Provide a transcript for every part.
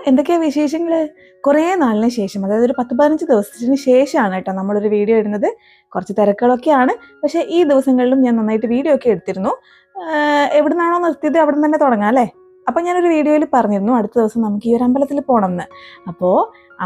എന്തൊക്കെയാ വിശേഷങ്ങൾ? കുറേ നാളിന് ശേഷം, അതായത് ഒരു 10-15 ദിവസത്തിന് ശേഷമാണ് കേട്ടോ നമ്മളൊരു വീഡിയോ ഇടുന്നത്. കുറച്ച് തിരക്കുകളൊക്കെയാണ്, പക്ഷേ ഈ ദിവസങ്ങളിലും ഞാൻ നന്നായിട്ട് വീഡിയോ ഒക്കെ എടുത്തിരുന്നു. എവിടെ നിന്നാണോ നിർത്തിയത് അവിടെ നിന്ന് തന്നെ തുടങ്ങാം അല്ലേ? അപ്പോൾ ഞാനൊരു വീഡിയോയിൽ പറഞ്ഞിരുന്നു അടുത്ത ദിവസം നമുക്ക് ഈ ഒരു അമ്പലത്തിൽ പോകണം എന്ന്. അപ്പോൾ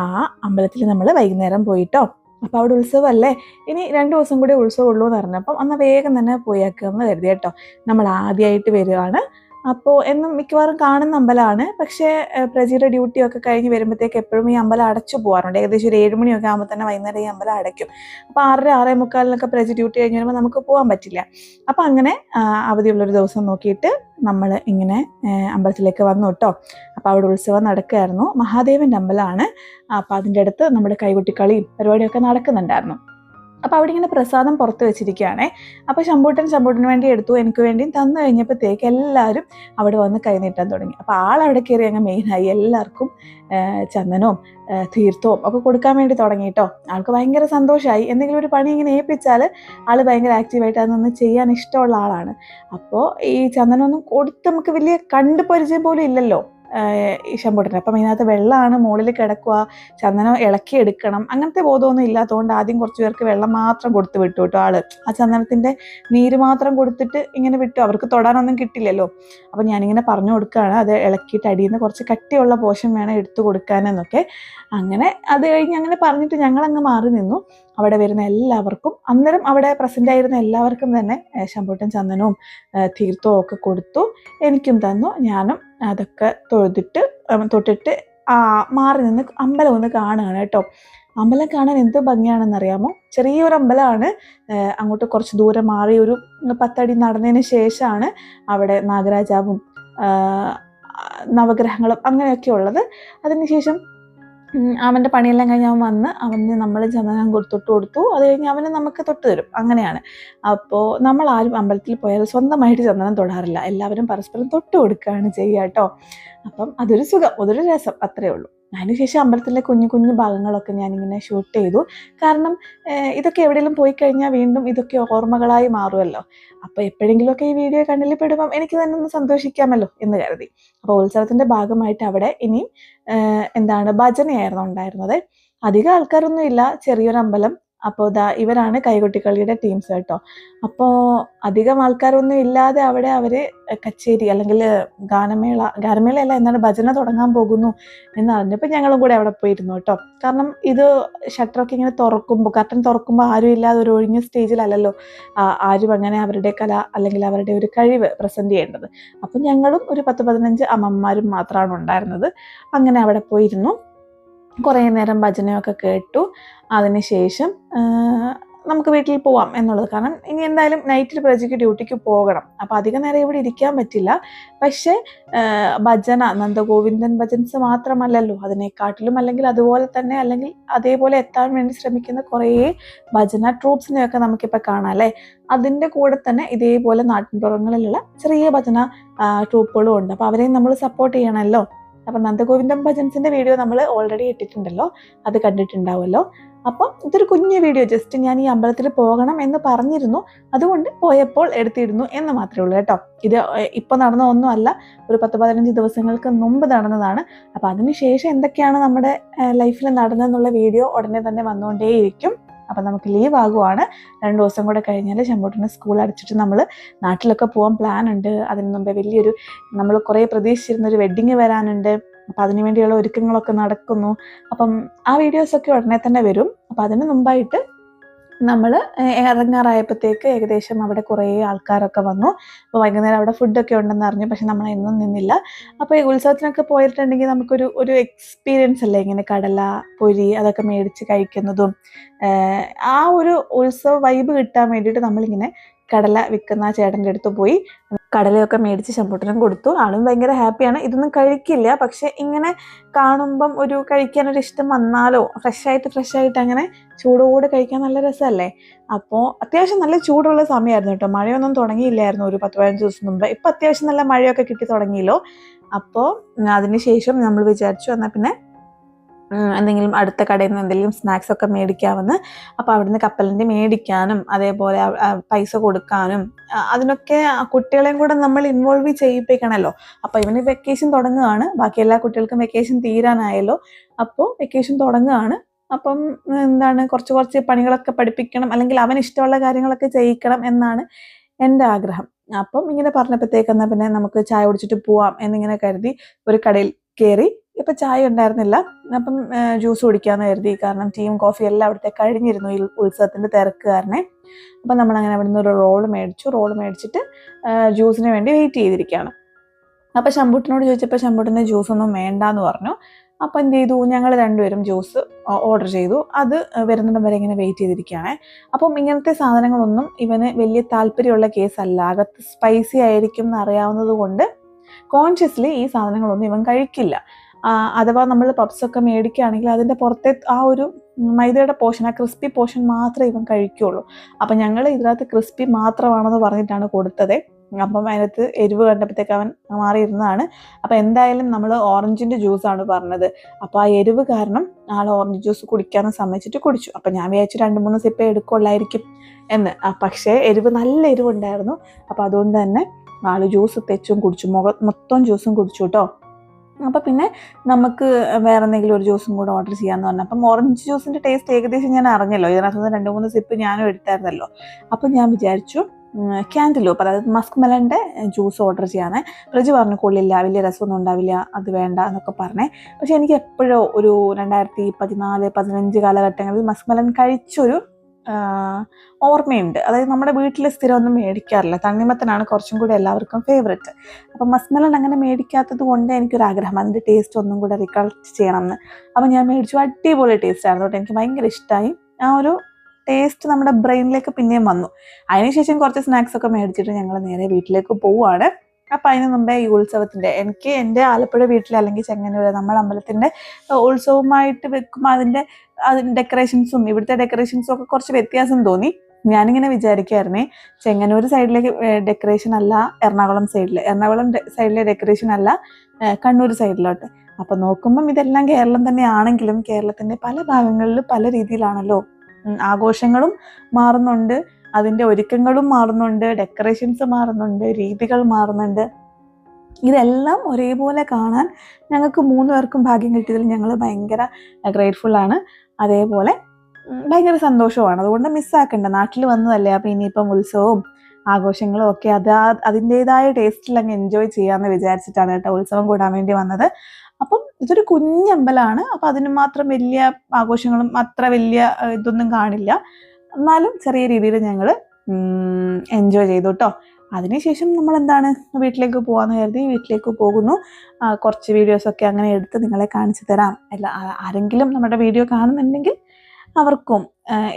ആ അമ്പലത്തിൽ നമ്മൾ വൈകുന്നേരം പോയിട്ടോ. അപ്പോൾ അവിടെ ഉത്സവമല്ലേ, ഇനി 2 ദിവസം കൂടി ഉത്സവം ഉള്ളൂ എന്ന് പറഞ്ഞപ്പം അന്ന് വേഗം തന്നെ പോയേക്കാമെന്ന് കരുതി കേട്ടോ. നമ്മൾ ആദ്യമായിട്ട് വരികയാണ്. അപ്പോൾ എന്നും മിക്കവാറും കാണുന്ന അമ്പലമാണ്. പക്ഷേ പ്രജിയുടെ ഡ്യൂട്ടിയൊക്കെ കഴിഞ്ഞ് വരുമ്പോഴത്തേക്ക് എപ്പോഴും ഈ അമ്പലം അടച്ചു പോകാറുണ്ട്. ഏകദേശം ഒരു 7 മണിയൊക്കെ ആകുമ്പോൾ തന്നെ വൈകുന്നേരം ഈ അമ്പലം അടയ്ക്കും. അപ്പോൾ 6:30, 6:45 പ്രജി ഡ്യൂട്ടി കഴിഞ്ഞ് വരുമ്പോൾ നമുക്ക് പോകാൻ പറ്റില്ല. അപ്പോൾ അങ്ങനെ അവധിയുള്ളൊരു ദിവസം നോക്കിയിട്ട് നമ്മൾ ഇങ്ങനെ അമ്പലത്തിലേക്ക് വന്നു കേട്ടോ. അപ്പോൾ അവിടെ ഉത്സവം നടക്കുകയായിരുന്നു. മഹാദേവൻ്റെ അമ്പലമാണ്. അപ്പോൾ അതിൻ്റെ അടുത്ത് നമ്മുടെ കൈകൊട്ടിക്കളിയും പരിപാടിയൊക്കെ നടക്കുന്നുണ്ടായിരുന്നു. അപ്പോൾ അവിടെ ഇങ്ങനെ പ്രസാദം പുറത്ത് വെച്ചിരിക്കുകയാണേ. അപ്പോൾ ശമ്പൂട്ടന് വേണ്ടി എടുത്തു, എനിക്ക് വേണ്ടിയും തന്നു കഴിഞ്ഞപ്പോഴത്തേക്ക് എല്ലാവരും അവിടെ വന്ന് കൈ നീട്ടാൻ തുടങ്ങി. അപ്പോൾ ആളവിടെ കയറി അങ്ങ് മെയിനായി എല്ലാവർക്കും ചന്ദനവും തീർത്ഥവും ഒക്കെ കൊടുക്കാൻ വേണ്ടി തുടങ്ങി കേട്ടോ. ആൾക്ക് ഭയങ്കര സന്തോഷമായി. എന്തെങ്കിലും ഒരു പണി ഇങ്ങനെ ഏൽപ്പിച്ചാൽ ആൾ ഭയങ്കര ആക്റ്റീവായിട്ട് അതൊന്ന് ചെയ്യാൻ ഇഷ്ടമുള്ള ആളാണ്. അപ്പോൾ ഈ ചന്ദനമൊന്നും കൊടുത്ത് നമുക്ക് വലിയ കണ്ടു പരിചയം പോലും ഇല്ലല്ലോ ഈ ശമ്പൂട്ടന്. അപ്പം ഇതിനകത്ത് വെള്ളമാണ്, മുകളിൽ കിടക്കുക, ചന്ദനം ഇളക്കി എടുക്കണം, അങ്ങനത്തെ ബോധമൊന്നും ഇല്ലാത്തതുകൊണ്ട് ആദ്യം കുറച്ച് പേർക്ക് വെള്ളം മാത്രം കൊടുത്ത് വിട്ടു കേട്ടോ. ആള് ആ ചന്ദനത്തിൻ്റെ നീര് മാത്രം കൊടുത്തിട്ട് ഇങ്ങനെ വിട്ടു. അവർക്ക് തൊടാനൊന്നും കിട്ടില്ലല്ലോ. അപ്പം ഞാനിങ്ങനെ പറഞ്ഞു കൊടുക്കുകയാണ്, അത് ഇളക്കിയിട്ട് അടിയിൽ നിന്ന് കുറച്ച് കട്ടിയുള്ള പോഷൻ വേണം എടുത്തു കൊടുക്കാനെന്നൊക്കെ. അങ്ങനെ അത് കഴിഞ്ഞ് അങ്ങനെ പറഞ്ഞിട്ട് ഞങ്ങളങ്ങ് മാറി നിന്നു. അവിടെ വരുന്ന എല്ലാവർക്കും, അന്നേരം അവിടെ പ്രസൻ്റ് ആയിരുന്ന എല്ലാവർക്കും തന്നെ ശമ്പൂട്ടൻ ചന്ദനവും തീർത്ഥവും ഒക്കെ കൊടുത്തു. എനിക്കും തന്നു. ഞാനും അതൊക്കെ തൊട്ടിട്ട് മാറി നിന്ന് അമ്പലം ഒന്ന് കാണുകയാണ് കേട്ടോ. അമ്പലം കാണാൻ എന്ത് ഭംഗിയാണെന്നറിയാമോ? ചെറിയൊരു അമ്പലമാണ്. അങ്ങോട്ട് കുറച്ച് ദൂരം മാറി ഒരു 10 അടി നടന്നതിന് ശേഷമാണ് അവിടെ നാഗരാജാവും നവഗ്രഹങ്ങളും അങ്ങനെയൊക്കെ ഉള്ളത്. അതിനുശേഷം അവൻ്റെ പണിയെല്ലാം കഴിഞ്ഞ് അവന് നമ്മൾ ചന്ദനം തൊട്ട് കൊടുത്തു. അത് കഴിഞ്ഞ് അവന് നമുക്ക് തൊട്ട് തരും. അങ്ങനെയാണ്. അപ്പോൾ നമ്മൾ ആരും അമ്പലത്തിൽ പോയാൽ സ്വന്തമായിട്ട് ചന്ദനം തൊടാറില്ല. എല്ലാവരും പരസ്പരം തൊട്ട് കൊടുക്കുകയാണ് ചെയ്യുക കേട്ടോ. അപ്പം അതൊരു സുഖം, അതൊരു രസം, അത്രയേ ഉള്ളൂ. അതിനുശേഷം അമ്പലത്തിലെ കുഞ്ഞു കുഞ്ഞു ഭാഗങ്ങളൊക്കെ ഞാനിങ്ങനെ ഷൂട്ട് ചെയ്തു. കാരണം ഇതൊക്കെ എവിടെയെങ്കിലും പോയി കഴിഞ്ഞാൽ വീണ്ടും ഇതൊക്കെ ഓർമ്മകളായി മാറുമല്ലോ. അപ്പോൾ എപ്പോഴെങ്കിലുമൊക്കെ ഈ വീഡിയോ കണ്ണിൽ പെടുമ്പം എനിക്ക് തന്നെ ഒന്ന് സന്തോഷിക്കാമല്ലോ എന്ന് കരുതി. അപ്പോൾ ഉത്സവത്തിൻ്റെ ഭാഗമായിട്ട് അവിടെ ഇനിയും ഭജനയായിരുന്നു ഉണ്ടായിരുന്നത്. അധികം ആൾക്കാരൊന്നും ഇല്ല, ചെറിയൊരു അമ്പലം. അപ്പോൾ ഇവരാണ് കൈകൊട്ടിക്കളിയുടെ ടീംസ് കേട്ടോ. അപ്പോൾ അധികം ആൾക്കാരൊന്നും ഇല്ലാതെ അവിടെ അവർ കച്ചേരി അല്ലെങ്കിൽ ഗാനമേളയല്ല, ഭജന തുടങ്ങാൻ പോകുന്നു എന്ന് അറിഞ്ഞപ്പോൾ ഞങ്ങളും കൂടെ അവിടെ പോയിരുന്നു കേട്ടോ. കാരണം ഇത് ഷട്ടറൊക്കെ ഇങ്ങനെ കർട്ടൻ തുറക്കുമ്പോൾ ആരും ഇല്ലാതെ ഒരു ഒഴിഞ്ഞ സ്റ്റേജിലല്ലല്ലോ ആരും അങ്ങനെ അവരുടെ കല അല്ലെങ്കിൽ അവരുടെ ഒരു കഴിവ് പ്രസൻറ്റ് ചെയ്യേണ്ടത്. അപ്പം ഞങ്ങളും ഒരു 10-15 അമ്മമാരും മാത്രമാണ് ഉണ്ടായിരുന്നത്. അങ്ങനെ അവിടെ പോയിരുന്നു. കുറേ നേരം ഭജനയൊക്കെ കേട്ടു. അതിനുശേഷം നമുക്ക് വീട്ടിൽ പോവാം എന്നുള്ളത്. കാരണം ഇനി എന്തായാലും നൈറ്റിൽ പ്രജയ്ക്ക് ഡ്യൂട്ടിക്ക് പോകണം. അപ്പോൾ അധികം നേരം ഇവിടെ ഇരിക്കാൻ പറ്റില്ല. പക്ഷേ ഭജന, നന്ദഗോവിന്ദൻ ഭജൻസ് മാത്രമല്ലല്ലോ, അതിനെക്കാട്ടിലും അല്ലെങ്കിൽ അതുപോലെ തന്നെ അല്ലെങ്കിൽ അതേപോലെ എത്താൻ വേണ്ടി ശ്രമിക്കുന്ന കുറേ ഭജന ട്രൂപ്സിനെയൊക്കെ നമുക്കിപ്പോൾ കാണാം അല്ലേ. അതിൻ്റെ കൂടെ തന്നെ ഇതേപോലെ നാട്ടിൻപുറങ്ങളിലുള്ള ചെറിയ ഭജന ട്രൂപ്പുകളും ഉണ്ട്. അപ്പോൾ അവരെയും നമ്മൾ സപ്പോർട്ട് ചെയ്യണമല്ലോ. അപ്പം നന്ദഗോവിന്ദൻ ഭജൻസിൻ്റെ വീഡിയോ നമ്മൾ ഓൾറെഡി ഇട്ടിട്ടുണ്ടല്ലോ, അത് കണ്ടിട്ടുണ്ടാവുമല്ലോ. അപ്പം ഇതൊരു കുഞ്ഞു വീഡിയോ, ജസ്റ്റ് ഞാൻ ഈ അമ്പലത്തിൽ പോകണം എന്ന് പറഞ്ഞിരുന്നു, അതുകൊണ്ട് പോയപ്പോൾ എടുത്തിരുന്നു എന്ന് മാത്രമേ ഉള്ളൂ കേട്ടോ. ഇത് ഇപ്പോൾ നടന്ന ഒന്നുമല്ല, ഒരു 10-15 ദിവസങ്ങൾക്ക് മുമ്പ് നടന്നതാണ്. അപ്പോൾ അതിനുശേഷം എന്തൊക്കെയാണ് നമ്മുടെ ലൈഫിൽ നടന്നതെന്നുള്ള വീഡിയോ ഉടനെ തന്നെ വന്നുകൊണ്ടേയിരിക്കും. അപ്പം നമുക്ക് ലീവ് ആകുവാണ്. 2 ദിവസം കൂടെ കഴിഞ്ഞാൽ ശമ്പൂട്ടന് സ്കൂൾ അടച്ചിട്ട് നമ്മൾ നാട്ടിലൊക്കെ പോകാൻ പ്ലാൻ ഉണ്ട്. അതിന് മുമ്പേ നമ്മൾ കുറേ പ്രതീക്ഷിച്ചിരുന്നൊരു വെഡ്ഡിങ് വരാനുണ്ട്. അപ്പം അതിനു വേണ്ടിയുള്ള ഒരുക്കങ്ങളൊക്കെ നടക്കുന്നു. അപ്പം ആ വീഡിയോസൊക്കെ ഉടനെ തന്നെ വരും. അപ്പം അതിന് മുമ്പായിട്ട് നമ്മൾ ഇറങ്ങാറായപ്പോഴത്തേക്ക് ഏകദേശം അവിടെ കുറേ ആൾക്കാരൊക്കെ വന്നു. അപ്പോൾ വൈകുന്നേരം അവിടെ ഫുഡൊക്കെ ഉണ്ടെന്ന് അറിഞ്ഞു, പക്ഷെ നമ്മൾ എന്നും നിന്നില്ല. അപ്പോൾ ഈ ഉത്സവത്തിനൊക്കെ പോയിട്ടുണ്ടെങ്കിൽ നമുക്കൊരു എക്സ്പീരിയൻസ് അല്ലേ, ഇങ്ങനെ കടല പൊരി അതൊക്കെ മേടിച്ച് കഴിക്കുന്നതും. ആ ഒരു ഉത്സവ വൈബ് കിട്ടാൻ വേണ്ടിയിട്ട് നമ്മളിങ്ങനെ കടല വിൽക്കുന്ന ചേട്ടൻ്റെ അടുത്ത് പോയി കടലയൊക്കെ മേടിച്ച് ശമ്പൂട്ടനും കൊടുത്തു. ആളും ഭയങ്കര ഹാപ്പിയാണ്. ഇതൊന്നും കഴിക്കില്ല, പക്ഷെ ഇങ്ങനെ കാണുമ്പം കഴിക്കാനൊരു ഇഷ്ടം വന്നാലോ, ഫ്രഷായിട്ട് അങ്ങനെ ചൂടോടെ കഴിക്കാൻ നല്ല രസമല്ലേ. അപ്പോൾ അത്യാവശ്യം നല്ല ചൂടുള്ള സമയമായിരുന്നു കേട്ടോ. മഴയൊന്നും തുടങ്ങിയില്ലായിരുന്നു ഒരു 10-15 ദിവസം മുമ്പ്. ഇപ്പം അത്യാവശ്യം നല്ല മഴയൊക്കെ കിട്ടി തുടങ്ങിയല്ലോ. അപ്പോൾ അതിന് ശേഷം നമ്മൾ വിചാരിച്ചു എന്നാൽ പിന്നെ എന്തെങ്കിലും അടുത്ത കടയിൽ നിന്ന് എന്തെങ്കിലും സ്നാക്സ് ഒക്കെ മേടിക്കാമെന്ന്. അപ്പോൾ അവിടുന്ന് കപ്പലണ്ടി മേടിക്കാനും അതേപോലെ പൈസ കൊടുക്കാനും അതിനൊക്കെ കുട്ടികളെയും കൂടെ നമ്മൾ ഇൻവോൾവ് ചെയ്യിപ്പിക്കണമല്ലോ. അപ്പോൾ ഇവന് വെക്കേഷൻ തുടങ്ങുകയാണ്, ബാക്കി എല്ലാ കുട്ടികൾക്കും വെക്കേഷൻ തീരാനായല്ലോ. അപ്പോൾ വെക്കേഷൻ തുടങ്ങുകയാണ്. അപ്പം എന്താണ് കുറച്ച് പണികളൊക്കെ പഠിപ്പിക്കണം, അല്ലെങ്കിൽ അവന് ഇഷ്ടമുള്ള കാര്യങ്ങളൊക്കെ ചെയ്യിക്കണം എന്നാണ് എൻ്റെ ആഗ്രഹം. അപ്പം ഇങ്ങനെ പറഞ്ഞപ്പോഴത്തേക്ക് എന്നാൽ പിന്നെ നമുക്ക് ചായ കുടിച്ചിട്ട് പോവാം എന്നിങ്ങനെ കരുതി ഒരു കടയിൽ കയറി. ഇപ്പം ചായ ഉണ്ടായിരുന്നില്ല, അപ്പം ജ്യൂസ് കുടിക്കാമെന്ന് കരുതി. കാരണം ടീയും കോഫിയും എല്ലാം അവിടുത്തെ കഴിഞ്ഞിരുന്നു ഈ ഉത്സവത്തിൻ്റെ തിരക്ക് കാരണം. അപ്പം നമ്മളങ്ങനെ അവിടെ നിന്ന് ഒരു റോള് മേടിച്ചിട്ട് ജ്യൂസിന് വേണ്ടി വെയിറ്റ് ചെയ്തിരിക്കുകയാണ്. അപ്പം ശമ്പൂട്ടിനോട് ചോദിച്ചപ്പോൾ ശമ്പൂട്ടിന് ജ്യൂസൊന്നും വേണ്ടാന്ന് പറഞ്ഞു. അപ്പോൾ എന്ത് ചെയ്തു, ഞങ്ങൾ രണ്ടുപേരും ജ്യൂസ് ഓർഡർ ചെയ്തു. അത് വരുന്നിടം വരെ ഇങ്ങനെ വെയിറ്റ് ചെയ്തിരിക്കുകയാണ്. അപ്പം ഇങ്ങനത്തെ സാധനങ്ങളൊന്നും ഇവന് വലിയ താല്പര്യമുള്ള കേസല്ല. അകത്ത് സ്പൈസി ആയിരിക്കും എന്നറിയാവുന്നത് കൊണ്ട് കോൺഷ്യസ്ലി ഈ സാധനങ്ങളൊന്നും ഇവൻ കഴിക്കില്ല. അഥവാ നമ്മൾ പപ്സൊക്കെ മേടിക്കുകയാണെങ്കിൽ അതിൻ്റെ പുറത്തെ ആ ഒരു മൈദയുടെ പോർഷൻ, ആ ക്രിസ്പി പോർഷൻ മാത്രമേ ഇവൻ കഴിക്കുകയുള്ളൂ. അപ്പം ഞങ്ങൾ ഇതിനകത്ത് ക്രിസ്പി മാത്രമാണെന്ന് പറഞ്ഞിട്ടാണ് കൊടുത്തത്. അപ്പം അതിനകത്ത് എരിവ് കണ്ടപ്പോഴത്തേക്ക് അവൻ മാറിയിരുന്നതാണ്. അപ്പം എന്തായാലും നമ്മൾ ഓറഞ്ചിൻ്റെ ജ്യൂസാണ് പറഞ്ഞത്. അപ്പോൾ ആ എരിവ് കാരണം ആൾ ഓറഞ്ച് ജ്യൂസ് കുടിക്കാമെന്ന് സമ്മതിച്ചിട്ട് കുടിച്ചു. അപ്പം ഞാൻ വിചാരിച്ചു 2-3 സിപ്പേ എടുക്കുള്ളായിരിക്കും എന്ന്. പക്ഷേ നല്ല എരിവുണ്ടായിരുന്നു. അപ്പം അതുകൊണ്ട് തന്നെ ആൾ ജ്യൂസ് തെച്ചും കുടിച്ചു, മൊത്തം ജ്യൂസും കുടിച്ചു കേട്ടോ. അപ്പം പിന്നെ നമുക്ക് വേറെ എന്തെങ്കിലും ഒരു ജ്യൂസും കൂടെ ഓർഡർ ചെയ്യാമെന്ന് പറഞ്ഞു. അപ്പം ഓറഞ്ച് ജ്യൂസിൻ്റെ ടേസ്റ്റ് ഏകദേശം ഞാൻ അറിഞ്ഞല്ലോ, ഇതിനകത്ത് 2-3 സിപ്പ് ഞാനും എടുത്തായിരുന്നല്ലോ. അപ്പം ഞാൻ വിചാരിച്ചു ക്യാൻറ്റലൂപ്പ്, അതായത് മസ്ക് മെലൻ്റെ ജ്യൂസ് ഓർഡർ ചെയ്യാനേ. ഫ്രിഡ്ജ് പറഞ്ഞു കൊള്ളില്ല, വലിയ രസമൊന്നും ഉണ്ടാവില്ല, അത് വേണ്ട എന്നൊക്കെ പറഞ്ഞേ. പക്ഷെ എനിക്ക് എപ്പോഴോ ഒരു 2014-15 കാലഘട്ടങ്ങളിൽ മസ്ക് മെലൻ കഴിച്ചൊരു ഓർമ്മയുണ്ട്. അതായത് നമ്മുടെ വീട്ടിൽ സ്ഥിരമൊന്നും മേടിക്കാറില്ല, തണ്ണിമത്തനാണ് കുറച്ചും കൂടി എല്ലാവർക്കും ഫേവറേറ്റ്. അപ്പം മസ്ക് മെലൻ അങ്ങനെ മേടിക്കാത്തത് കൊണ്ട് എനിക്കൊരാഗ്രഹം അതിൻ്റെ ടേസ്റ്റ് ഒന്നും കൂടെ റിക്കളക്ട് ചെയ്യണം എന്ന്. അപ്പം ഞാൻ മേടിച്ചു, അടിപൊളി ടേസ്റ്റ് ആയിരുന്നു കേട്ടോ, എനിക്ക് ഭയങ്കര ഇഷ്ടമായി. ആ ഒരു ടേസ്റ്റ് നമ്മുടെ ബ്രെയിനിലേക്ക് പിന്നെയും വന്നു. അതിനുശേഷം കുറച്ച് സ്നാക്സ് ഒക്കെ മേടിച്ചിട്ട് ഞങ്ങൾ നേരെ വീട്ടിലേക്ക് പോവുകയാണ്. അപ്പം അതിന് മുമ്പേ ഈ ഉത്സവത്തിൻ്റെ, എനിക്ക് എൻ്റെ ആലപ്പുഴ വീട്ടിൽ അല്ലെങ്കിൽ ചെങ്ങന്നൂർ നമ്മുടെ അമ്പലത്തിൻ്റെ ഉത്സവമായിട്ട് വെക്കുമ്പോൾ അതിൻ്റെ ഡെക്കറേഷൻസും ഇവിടുത്തെ ഡെക്കറേഷൻസും ഒക്കെ കുറച്ച് വ്യത്യാസം തോന്നി. ഞാനിങ്ങനെ വിചാരിക്കുമായിരുന്നേ, ചെങ്ങന്നൂർ സൈഡിലേക്ക് ഡെക്കറേഷൻ അല്ല എറണാകുളം സൈഡിലെ ഡെക്കറേഷൻ അല്ല കണ്ണൂർ സൈഡിലോട്ട്. അപ്പം നോക്കുമ്പം ഇതെല്ലാം കേരളം തന്നെ ആണെങ്കിലും കേരളത്തിൻ്റെ പല ഭാഗങ്ങളിൽ പല രീതിയിലാണല്ലോ. ആഘോഷങ്ങളും മാറുന്നുണ്ട്, അതിൻ്റെ ഒരുക്കങ്ങളും മാറുന്നുണ്ട്, ഡെക്കറേഷൻസ് മാറുന്നുണ്ട്, രീതികൾ മാറുന്നുണ്ട്. ഇതെല്ലാം ഒരേപോലെ കാണാൻ ഞങ്ങൾക്ക് 3 പേർക്കും ഭാഗ്യം കിട്ടിയതിൽ ഞങ്ങൾ ഭയങ്കര ഗ്രേറ്റ്ഫുള്ളാണ്. അതേപോലെ ഭയങ്കര സന്തോഷവുമാണ്. അതുകൊണ്ട് മിസ്സാക്കണ്ട, നാട്ടിൽ വന്നതല്ലേ. അപ്പം ഇനിയിപ്പം ഉത്സവവും ആഘോഷങ്ങളും ഒക്കെ അതിൻ്റേതായ ടേസ്റ്റിൽ അങ്ങ് എൻജോയ് ചെയ്യാമെന്ന് വിചാരിച്ചിട്ടാണ് കേട്ടോ ഉത്സവം കൂടാൻ വേണ്ടി വന്നത്. അപ്പം ഇതൊരു കുഞ്ഞമ്പലമാണ്. അപ്പം അതിന് മാത്രം വലിയ ആഘോഷങ്ങളും അത്ര വലിയ ഇതൊന്നും കാണില്ല. എന്നാലും ചെറിയ രീതിയിൽ ഞങ്ങൾ എൻജോയ് ചെയ്തു കേട്ടോ. അതിനുശേഷം നമ്മൾ എന്താണ് വീട്ടിലേക്ക് പോകാമെന്ന് കരുതി വീട്ടിലേക്ക് പോകുന്നു. കുറച്ച് വീഡിയോസൊക്കെ അങ്ങനെ എടുത്ത് നിങ്ങളെ കാണിച്ചു തരാം. ആരെങ്കിലും നമ്മുടെ വീഡിയോ കാണുന്നുണ്ടെങ്കിൽ അവർക്കും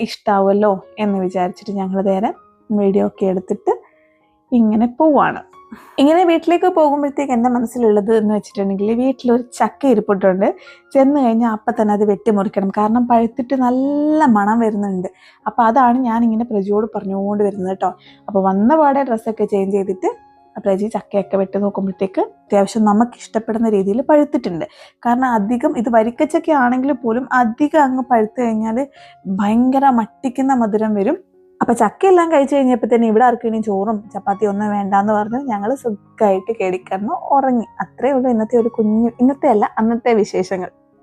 ഇഷ്ടാവുമല്ലോ എന്ന് വിചാരിച്ചിട്ട് ഞങ്ങൾ നേരെ വീഡിയോ ഒക്കെ എടുത്തിട്ട് ഇങ്ങനെ പോവാണ്. ഇങ്ങനെ വീട്ടിലേക്ക് പോകുമ്പോഴത്തേക്ക് എൻ്റെ മനസ്സിലുള്ളത് എന്ന് വെച്ചിട്ടുണ്ടെങ്കിൽ, വീട്ടിലൊരു ചക്ക ഇരിപ്പിട്ടുണ്ട്. ചെന്ന് കഴിഞ്ഞാൽ അപ്പം തന്നെ അത് വെട്ടിമുറിക്കണം, കാരണം പഴുത്തിട്ട് നല്ല മണം വരുന്നുണ്ട്. അപ്പോൾ അതാണ് ഞാനിങ്ങനെ പ്രജിയോട് പറഞ്ഞുകൊണ്ട് വരുന്നത് കേട്ടോ. അപ്പോൾ വന്ന പാടെ ഡ്രസ്സൊക്കെ ചേഞ്ച് ചെയ്തിട്ട് പ്രജി ചക്കയൊക്കെ വെട്ടി നോക്കുമ്പോഴത്തേക്ക് അത്യാവശ്യം നമുക്ക് ഇഷ്ടപ്പെടുന്ന രീതിയിൽ പഴുത്തിട്ടുണ്ട്. കാരണം അധികം ഇത് വരിക്കച്ചക്ക ആണെങ്കിൽ പോലും അധികം അങ്ങ് പഴുത്ത് കഴിഞ്ഞാൽ ഭയങ്കര മട്ടിക്കുന്ന മധുരം വരും. അപ്പം ചക്കയെല്ലാം കഴിച്ചു കഴിഞ്ഞപ്പോൾ തന്നെ ഇവിടെ ആർക്കും ഇനി ചോറും ചപ്പാത്തിയും ഒന്നും വേണ്ടാന്ന് പറഞ്ഞ് ഞങ്ങൾ സുഖമായിട്ട് കേടിക്കിടന്ന് ഉറങ്ങി. അത്രയേ ഉള്ളൂ ഇന്നത്തെ അന്നത്തെ വിശേഷങ്ങൾ.